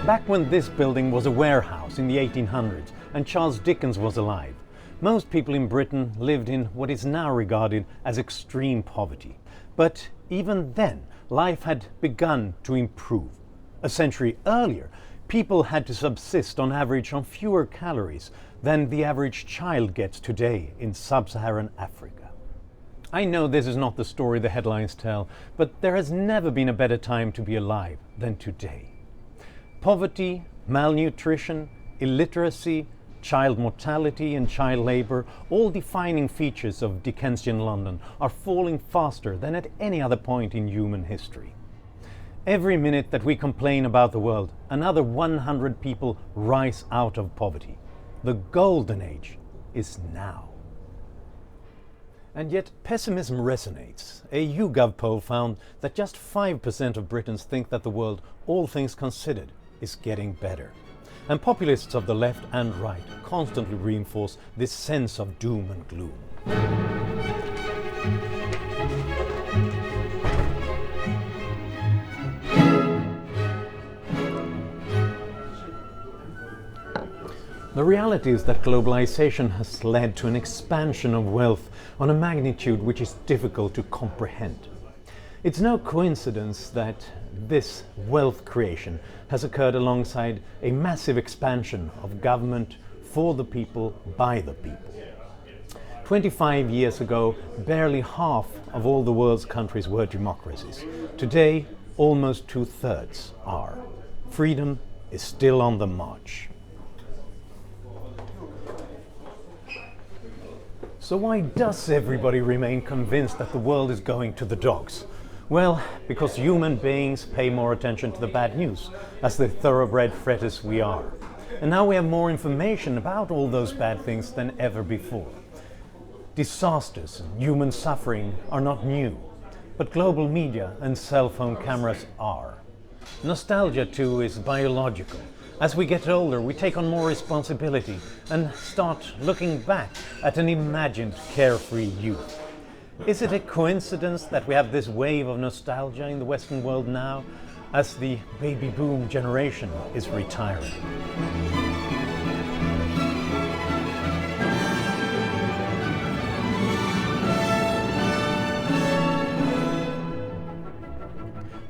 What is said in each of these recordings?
Back when this building was a warehouse in the 1800s and Charles Dickens was alive, most people in Britain lived in what is now regarded as extreme poverty. But even then, life had begun to improve. A century earlier, people had to subsist on average on fewer calories than the average child gets today in sub-Saharan Africa. I know this is not the story the headlines tell, but there has never been a better time to be alive than today. Poverty, malnutrition, illiteracy, child mortality and child labour, all defining features of Dickensian London, are falling faster than at any other point in human history. Every minute that we complain about the world, another 100 people rise out of poverty. The golden age is now. And yet pessimism resonates. A YouGov poll found that just 5% of Britons think that the world, all things considered, is getting better. And populists of the left and right constantly reinforce this sense of doom and gloom. The reality is that globalization has led to an expansion of wealth on a magnitude which is difficult to comprehend. It's no coincidence that this wealth creation has occurred alongside a massive expansion of government for the people, by the people. 25 years ago, barely half of all the world's countries were democracies. Today, almost 2/3 are. Freedom is still on the march. So why does everybody remain convinced that the world is going to the dogs? Well, because human beings pay more attention to the bad news, as the thoroughbred fretters we are. And now we have more information about all those bad things than ever before. Disasters and human suffering are not new, but global media and cell phone cameras are. Nostalgia too is biological. As we get older, we take on more responsibility and start looking back at an imagined carefree youth. Is it a coincidence that we have this wave of nostalgia in the Western world now, as the baby boom generation is retiring?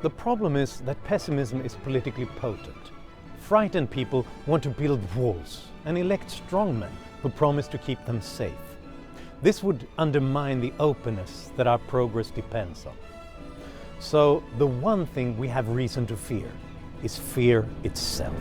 The problem is that pessimism is politically potent. Frightened people want to build walls and elect strongmen who promise to keep them safe. This would undermine the openness that our progress depends on. So the one thing we have reason to fear is fear itself.